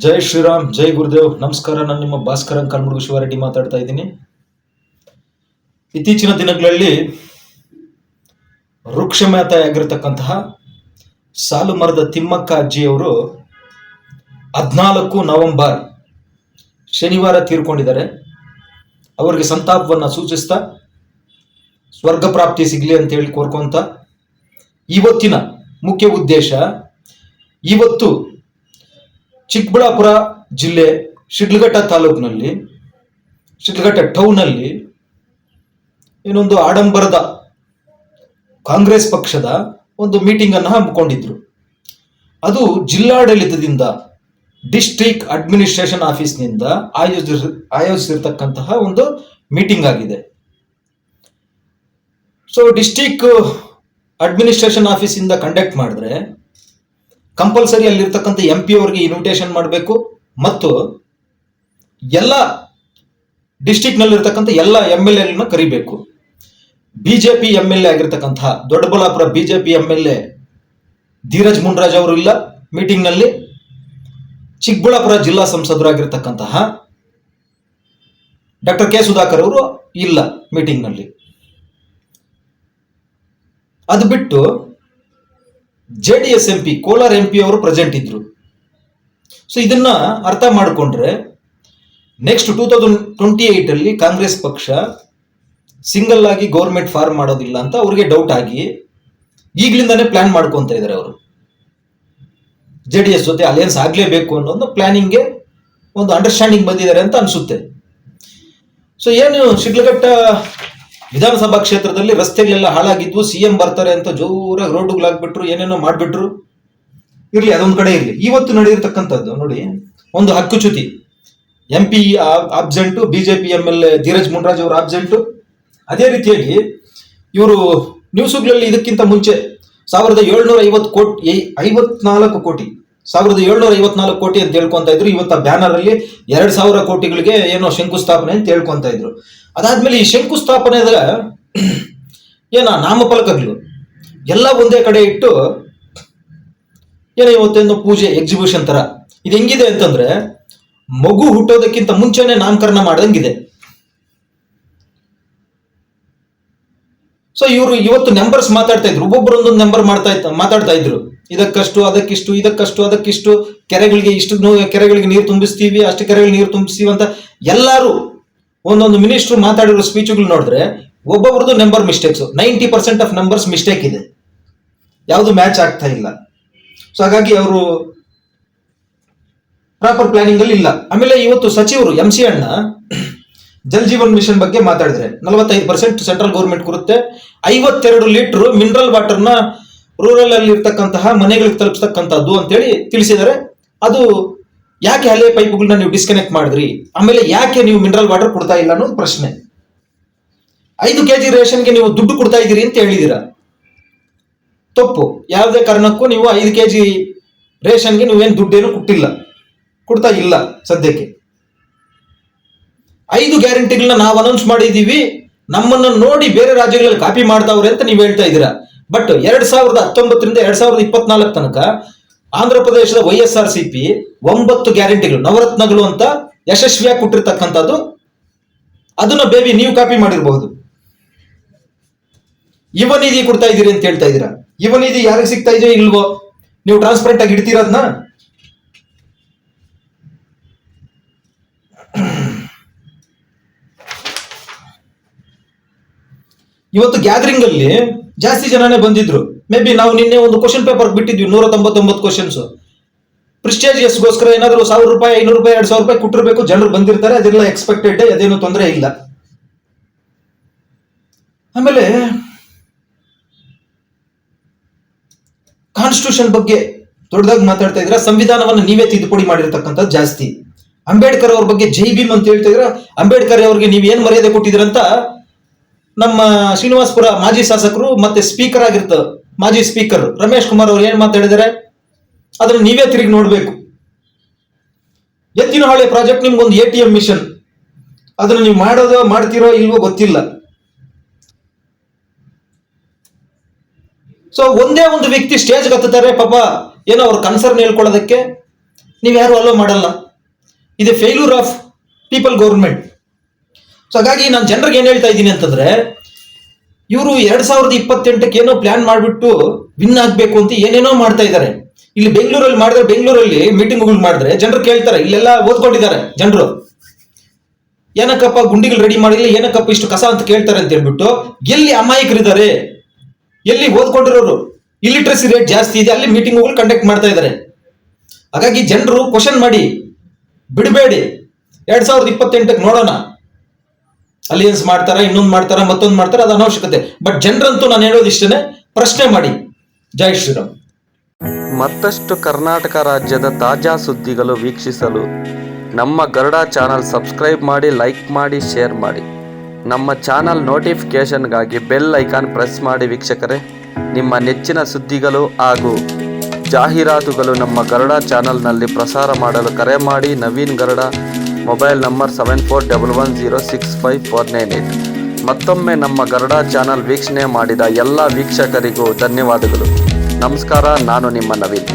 ಜೈ ಶ್ರೀರಾಮ್, ಜೈ ಗುರುದೇವ್. ನಮಸ್ಕಾರ. ನಾನು ನಿಮ್ಮ ಭಾಸ್ಕರನ್ ಕಲ್ಮುರ್ಗು ಶಿವಾರೆಡ್ಡಿ ಮಾತಾಡ್ತಾ ಇದ್ದೀನಿ. ಇತ್ತೀಚಿನ ದಿನಗಳಲ್ಲಿ ವೃಕ್ಷಮೇತೆಯಾಗಿರ್ತಕ್ಕಂತಹ ಸಾಲು ಮರದ ತಿಮ್ಮಕ್ಕ ಅಜ್ಜಿಯವರು 14 ನವೆಂಬರ್ ಶನಿವಾರ ತೀರ್ಕೊಂಡಿದ್ದಾರೆ. ಅವರಿಗೆ ಸಂತಾಪವನ್ನು ಸೂಚಿಸ್ತಾ ಸ್ವರ್ಗ ಪ್ರಾಪ್ತಿ ಸಿಗಲಿ ಅಂತ ಹೇಳಿ ಕೋರ್ಕೊಂತ ಇವತ್ತಿನ ಮುಖ್ಯ ಉದ್ದೇಶ, ಇವತ್ತು ಚಿಕ್ಕಬಳ್ಳಾಪುರ ಜಿಲ್ಲೆ ಶಿಡ್ಲಘಟ್ಟ ತಾಲೂಕಿನಲ್ಲಿ ಶಿಡ್ಲಘಟ್ಟ ಟೌನಲ್ಲಿ ಏನೊಂದು ಆಡಂಬರದ ಕಾಂಗ್ರೆಸ್ ಪಕ್ಷದ ಒಂದು ಮೀಟಿಂಗ್ ಅನ್ನು ಹಮ್ಮಿಕೊಂಡಿದ್ರು. ಅದು ಜಿಲ್ಲಾಡಳಿತದಿಂದ ಡಿಸ್ಟ್ರಿಕ್ಟ್ ಅಡ್ಮಿನಿಸ್ಟ್ರೇಷನ್ ಆಫೀಸ್ನಿಂದ ಆಯೋಜಿಸಿರ್ತಕ್ಕಂತಹ ಒಂದು ಮೀಟಿಂಗ್ ಆಗಿದೆ. ಸೊ ಡಿಸ್ಟ್ರಿಕ್ಟ್ ಅಡ್ಮಿನಿಸ್ಟ್ರೇಷನ್ ಆಫೀಸಿಂದ ಕಂಡಕ್ಟ್ ಮಾಡಿದ್ರೆ ಕಂಪಲ್ಸರಿ ಅಲ್ಲಿರ್ತಕ್ಕಂಥ MP ಅವರಿಗೆ ಇನ್ವಿಟೇಷನ್ ಮಾಡಬೇಕು ಮತ್ತು ಎಲ್ಲ ಡಿಸ್ಟ್ರಿಕ್ಟ್ನಲ್ಲಿರ್ತಕ್ಕಂಥ ಎಲ್ಲ MLA ಕರಿಬೇಕು. ಬಿಜೆಪಿ MLA ಆಗಿರ್ತಕ್ಕಂತಹ ದೊಡ್ಡಬಳ್ಳಾಪುರ ಬಿಜೆಪಿ MLA ಧೀರಜ್ ಮುನ್ರಾಜ್ ಅವರು ಇಲ್ಲ ಮೀಟಿಂಗ್ನಲ್ಲಿ. ಚಿಕ್ಕಬಳ್ಳಾಪುರ ಜಿಲ್ಲಾ ಸಂಸದರಾಗಿರ್ತಕ್ಕಂತಹ ಡಾಕ್ಟರ್ ಕೆ ಸುಧಾಕರ್ ಅವರು ಇಲ್ಲ ಮೀಟಿಂಗ್ನಲ್ಲಿ. ಅದು ಬಿಟ್ಟು JDS MP ಕೋಲಾರ MP ಅವರು ಪ್ರೆಸೆಂಟ್ ಇದ್ರು. ಸೊ ಇದನ್ನ ಅರ್ಥ ಮಾಡಿಕೊಂಡ್ರೆ ನೆಕ್ಸ್ಟ್ 2028 ಅಲ್ಲಿ ಕಾಂಗ್ರೆಸ್ ಪಕ್ಷ ಸಿಂಗಲ್ ಆಗಿ ಗೌರ್ಮೆಂಟ್ ಫಾರ್ಮ್ ಮಾಡೋದಿಲ್ಲ ಅಂತ ಅವ್ರಿಗೆ ಡೌಟ್ ಆಗಿ ಈಗಲಿಂದಾನೇ ಪ್ಲಾನ್ ಮಾಡ್ಕೊಂತ ಇದ್ದಾರೆ. ಅವರು JDS ಜೊತೆ ಅಲಯನ್ಸ್ ಆಗ್ಲೇಬೇಕು ಅನ್ನೋ ಒಂದು ಪ್ಲಾನಿಂಗ್ಗೆ ಒಂದು ಅಂಡರ್ಸ್ಟ್ಯಾಂಡಿಂಗ್ ಬಂದಿದ್ದಾರೆ ಅಂತ ಅನ್ಸುತ್ತೆ. ಸೊ ಏನು ಶಿಡ್ಲಘಟ್ಟ ವಿಧಾನಸಭಾ ಕ್ಷೇತ್ರದಲ್ಲಿ ರಸ್ತೆಗಳೆಲ್ಲ ಹಾಳಾಗಿದ್ವು, CM ಬರ್ತಾರೆ ಅಂತ ಜೋರಾಗಿ ರೋಡ್ಗಳಾಗ್ಬಿಟ್ರು, ಏನೇನೋ ಮಾಡ್ಬಿಟ್ರು. ಇರ್ಲಿ, ಅದೊಂದ್ ಕಡೆ ಇರ್ಲಿ. ಇವತ್ತು ನಡೆದಿರ್ತಕ್ಕಂಥದ್ದು ನೋಡಿ, ಒಂದು ಹಕ್ಕುಚ್ಯುತಿ. MP absent, BJP MLA Dheeraj Munraj ಅವರು ಆಬ್ಸೆಂಟು. ಅದೇ ರೀತಿಯಾಗಿ ಇವರು ನ್ಯೂಸ್ಗಳಲ್ಲಿ ಇದಕ್ಕಿಂತ ಮುಂಚೆ 1754 ಕೋಟಿ 1754 ಕೋಟಿ ಅಂತ ಹೇಳ್ಕೊಂತ ಇದ್ರು. ಇವತ್ತು ಬ್ಯಾನರ್ ಅಲ್ಲಿ 2000 ಕೋಟಿಗಳಿಗೆ ಏನೋ ಶಂಕುಸ್ಥಾಪನೆ ಅಂತ ಹೇಳ್ಕೊಂತ ಇದ್ರು. ಅದಾದ್ಮೇಲೆ ಈ ಶಂಕುಸ್ಥಾಪನೆದ ನಾಮಫಲಕಗಳು ಎಲ್ಲ ಒಂದೇ ಕಡೆ ಇಟ್ಟು ಏನೋ ಇವತ್ತೇನೋ ಪೂಜೆ ಎಕ್ಸಿಬಿಷನ್ ತರ. ಇದು ಹೆಂಗಿದೆ ಅಂತಂದ್ರೆ ಮಗು ಹುಟ್ಟೋದಕ್ಕಿಂತ ಮುಂಚೆನೆ ನಾಮಕರಣ ಮಾಡ್ದಂಗಿದೆ. ಸೊ ಇವರು ಇವತ್ತು ನಂಬರ್ಸ್ ಮಾತಾಡ್ತಾ ಇದ್ರು, ಒಬ್ಬೊಬ್ಬರೊಂದೊಂದು ನಂಬರ್ ಮಾತಾಡ್ತಾ ಇದ್ರು. ಇದಕ್ಕಷ್ಟು, ಅದಕ್ಕಿಷ್ಟು, ಇದಕ್ಕಷ್ಟು, ಅದಕ್ಕಿಷ್ಟು, ಕೆರೆಗಳಿಗೆ ಇಷ್ಟು ಕೆರೆಗಳಿಗೆ ನೀರು ತುಂಬಿಸ್ತೀವಿ, ಅಷ್ಟು ಕೆರೆಗಳಿಗೆ ನೀರು ತುಂಬಿಸ್ತೀವಿ ಅಂತ ಎಲ್ಲರೂ ಒಂದೊಂದು ಮಿನಿಸ್ಟ್ರು ಮಾತಾಡಿರೋ ಸ್ಪೀಚ್ಗಳು ನೋಡಿದ್ರೆ ಒಬ್ಬೊಬ್ರದ್ದು number mistakes. 90% of numbers mistake ಇದೆ, ಯಾವುದು ಮ್ಯಾಚ್ ಆಗ್ತಾ ಇಲ್ಲ. ಸೊ ಹಾಗಾಗಿ ಅವರು ಪ್ರಾಪರ್ ಪ್ಲಾನಿಂಗ್ ಅಲ್ಲಿ ಇಲ್ಲ. ಆಮೇಲೆ ಇವತ್ತು ಸಚಿವರು MC ಅಣ್ಣ ಜಲ್ ಜೀವನ್ ಮಿಷನ್ ಬಗ್ಗೆ ಮಾತಾಡಿದ್ರೆ 45% ಸೆಂಟ್ರಲ್ ಗೌರ್ಮೆಂಟ್ ಕೊಡುತ್ತೆ, 52 ಲೀಟರ್ ಮಿನರಲ್ ವಾಟರ್ನ ರೂರಲ್ ಅಲ್ಲಿ ಇರ್ತಕ್ಕಂತಹ ಮನೆಗಳಿಗೆ ತಲುಪಿಸ್ತಕ್ಕಂಥದ್ದು ಅಂತೇಳಿ ತಿಳಿಸಿದರೆ. ಅದು ಯಾಕೆ ಹಳೆ ಪೈಪ್ಗಳನ್ನ ನೀವು ಡಿಸ್ಕನೆಕ್ಟ್ ಮಾಡಿದ್ರಿ, ಆಮೇಲೆ ಯಾಕೆ ನೀವು ಮಿನರಲ್ ವಾಟರ್ ಕೊಡ್ತಾ ಇಲ್ಲ ಅನ್ನೋದು ಪ್ರಶ್ನೆ. 5 kg ರೇಷನ್ಗೆ ನೀವು ದುಡ್ಡು ಕೊಡ್ತಾ ಇದ್ದೀರಿ ಅಂತ ಹೇಳಿದೀರಾ, ತಪ್ಪು. ಯಾವುದೇ ಕಾರಣಕ್ಕೂ ನೀವು 5 kg ರೇಷನ್ಗೆ ನೀವೇನು ದುಡ್ಡೇನು ಕೊಡ್ತಾ ಇಲ್ಲ ಸದ್ಯಕ್ಕೆ. 5 ಗ್ಯಾರಂಟಿಗಳನ್ನ ನಾವು ಅನೌನ್ಸ್ ಮಾಡಿದೀವಿ, ನಮ್ಮನ್ನು ನೋಡಿ ಬೇರೆ ರಾಜ್ಯಗಳಲ್ಲಿ ಕಾಪಿ ಮಾಡ್ತಾವ್ರೆ ಅಂತ ನೀವು ಹೇಳ್ತಾ ಇದ್ದೀರಾ. ಬಟ್ 2019ರಿಂದ 2024 ತನಕ ಆಂಧ್ರ ಪ್ರದೇಶದ YSRCP 9 ಗ್ಯಾರಂಟಿಗಳು, ನವರತ್ನಗಳು ಅಂತ ಯಶಸ್ವಿಯಾಗಿ ಕೊಟ್ಟಿರ್ತಕ್ಕಂಥದ್ದು. ಅದನ್ನ ಬೇಬಿ ನೀವು ಕಾಪಿ ಮಾಡಿರಬಹುದು. ಯುವ ನಿಧಿ ಕೊಡ್ತಾ ಇದ್ದೀರಿ ಅಂತ ಹೇಳ್ತಾ ಇದ್ದೀರಾ. ಯುವ ನಿಧಿ ಯಾರಿಗೆ ಸಿಗ್ತಾ ಇದೆಯೋ ಇಲ್ವೋ ನೀವು ಟ್ರಾನ್ಸ್ಪರೆಂಟ್ ಆಗಿ ಇಡ್ತೀರದ್ನ. ಇವತ್ತು ಗ್ಯಾದರಿಂಗ್ ಅಲ್ಲಿ ಜಾಸ್ತಿ ಜನನೇ ಬಂದಿದ್ರು. ಮೇ ಬಿ ನಾವು ನಿನ್ನೆ ಒಂದು ಕ್ವಶನ್ ಪೇಪರ್ ಬಿಟ್ಟಿದ್ವಿ, 199 ಕ್ವಶನ್ಸ್. ಪ್ರಿಸ್ಟೇಜಿಯಸ್ಗೋಸ್ಕರ ಏನಾದ್ರು 1000 ರೂಪಾಯಿ, 500 ರೂಪಾಯಿ, 2000 ರೂಪಾಯಿ ಕೊಟ್ಟಿರ್ಬೇಕು, ಜನರು ಬಂದಿರ್ತಾರೆ, ಅದೆಲ್ಲ ಎಕ್ಸ್ಪೆಕ್ಟೆಡ್, ಅದೇನು ತೊಂದರೆ ಇಲ್ಲ. ಆಮೇಲೆ ಕಾನ್ಸ್ಟಿಟ್ಯೂಷನ್ ಬಗ್ಗೆ ದೊಡ್ಡದಾಗಿ ಮಾತಾಡ್ತಾ ಇದ್ರ, ಸಂವಿಧಾನವನ್ನು ನೀವೇ ತಿದ್ದುಪಡಿ ಮಾಡಿರ್ತಕ್ಕಂಥದ್ದು ಜಾಸ್ತಿ. ಅಂಬೇಡ್ಕರ್ ಅವ್ರ ಬಗ್ಗೆ ಜೈ ಭೀಮ್ ಅಂತ ಹೇಳ್ತಾ ಇದ್ರ. ಅಂಬೇಡ್ಕರ್ ಅವ್ರಿಗೆ ನೀವು ಏನ್ ಮರ್ಯಾದೆ ಕೊಟ್ಟಿದ್ರಂತ ನಮ್ಮ ಶ್ರೀನಿವಾಸಪುರ ಮಾಜಿ ಶಾಸಕರು ಮತ್ತೆ ಸ್ಪೀಕರ್ ಮಾಜಿ ಸ್ಪೀಕರ್ ರಮೇಶ್ ಕುಮಾರ್ ಅವರು ಏನ್ ಮಾತಾಡಿದ್ದಾರೆ ಅದನ್ನ ನೀವೇ ತಿರುಗಿ ನೋಡ್ಬೇಕು. ಎತ್ತಿನಹೊಳೆ ಪ್ರಾಜೆಕ್ಟ್ ನಿಮ್ಗೊಂದು ATM ಮಿಷನ್, ಅದನ್ನ ನೀವು ಮಾಡ್ತೀರೋ ಇಲ್ವೋ ಗೊತ್ತಿಲ್ಲ. ಸೊ ಒಂದೇ ಒಂದು ವ್ಯಕ್ತಿ ಸ್ಟೇಜ್ ಹತ್ತುತ್ತಾರೆ, ಪಾಪ ಏನೋ ಅವ್ರ ಕನ್ಸರ್ನ್ ಹೇಳ್ಕೊಳ್ಳೋದಕ್ಕೆ. ನೀವು ಯಾರು ಅಲೋ ಮಾಡಲ್ಲ. ಇದು failure of people government. So ಹಾಗಾಗಿ ನಾನು ಜನರಿಗೆ ಏನ್ ಹೇಳ್ತಾ ಇದ್ದೀನಿ ಅಂತಂದ್ರೆ, ಇವರು 2028ಕ್ಕೆ ಏನೋ ಪ್ಲಾನ್ ಮಾಡಿಬಿಟ್ಟು ವಿನ್ ಆಗ್ಬೇಕು ಅಂತ ಏನೇನೋ ಮಾಡ್ತಾ ಇದ್ದಾರೆ. ಇಲ್ಲಿ ಬೆಂಗಳೂರಲ್ಲಿ ಮಾಡಿದ್ರೆ, ಬೆಂಗಳೂರಲ್ಲಿ ಮೀಟಿಂಗ್ಗಳು ಮಾಡಿದ್ರೆ ಜನರು ಕೇಳ್ತಾರೆ, ಇಲ್ಲೆಲ್ಲ ಓದ್ಕೊಂಡಿದ್ದಾರೆ ಜನರು, ಏನಕ್ಕಪ್ಪ ಗುಂಡಿಗಳು ರೆಡಿ ಮಾಡಿಲ್ಲ, ಏನಕ್ಕಪ್ಪ ಇಷ್ಟು ಕಸ ಅಂತ ಕೇಳ್ತಾರೆ ಅಂತ ಹೇಳ್ಬಿಟ್ಟು, ಎಲ್ಲಿ ಅಮಾಯಕರಿದ್ದಾರೆ, ಎಲ್ಲಿ ಓದ್ಕೊಂಡಿರೋರು, ಇಲಿಟ್ರಸಿ ರೇಟ್ ಜಾಸ್ತಿ ಇದೆ, ಅಲ್ಲಿ ಮೀಟಿಂಗ್ಗಳು ಕಂಡಕ್ಟ್ ಮಾಡ್ತಾ ಇದ್ದಾರೆ. ಹಾಗಾಗಿ ಜನರು ಕ್ವಶನ್ ಮಾಡಿ ಬಿಡಬೇಡಿ. 2028ಕ್ಕೆ ನೋಡೋಣ, ಅಲಿಯನ್ಸ್ ಮಾಡ್ತಾರ, ಇನ್ನೊಂದು ಮಾಡ್ತಾರ, ಮತ್ತೊಂದು ಮಾಡ್ತಾರ, ಅದು ಅನವಶ್ಯಕತೆ. ಬಟ್ ಜನರಂತೂ ನಾನು ಹೇಳೋದು ಇಷ್ಟೇ, ಪ್ರಶ್ನೆ ಮಾಡಿ. ಜೈ ಶ್ರೀರಾಮ್. ಮತ್ತಷ್ಟು ಕರ್ನಾಟಕ ರಾಜ್ಯದ ತಾಜಾ ಸುದ್ದಿಗಳು ವೀಕ್ಷಿಸಲು ನಮ್ಮ ಗರುಡ ಚಾನಲ್ ಸಬ್ಸ್ಕ್ರೈಬ್ ಮಾಡಿ, ಲೈಕ್ ಮಾಡಿ, ಶೇರ್ ಮಾಡಿ. ನಮ್ಮ ಚಾನಲ್ ನೋಟಿಫಿಕೇಷನ್ಗಾಗಿ ಬೆಲ್ ಐಕಾನ್ ಪ್ರೆಸ್ ಮಾಡಿ. ವೀಕ್ಷಕರೇ, ನಿಮ್ಮ ನೆಚ್ಚಿನ ಸುದ್ದಿಗಳು ಹಾಗೂ ಜಾಹೀರಾತುಗಳು ನಮ್ಮ ಗರುಡ ಚಾನಲ್ನಲ್ಲಿ ಪ್ರಸಾರ ಮಾಡಲು ಕರೆ ಮಾಡಿ. Naveen Garuda, mobile number 7411065498. ಮತ್ತೊಮ್ಮೆ ನಮ್ಮ ಗರುಡ ಚಾನಲ್ ವೀಕ್ಷಣೆ ಮಾಡಿದ ಎಲ್ಲ ವೀಕ್ಷಕರಿಗೂ ಧನ್ಯವಾದಗಳು. ನಮಸ್ಕಾರ. ನಾನು ನಿಮ್ಮ ನವೀನ್.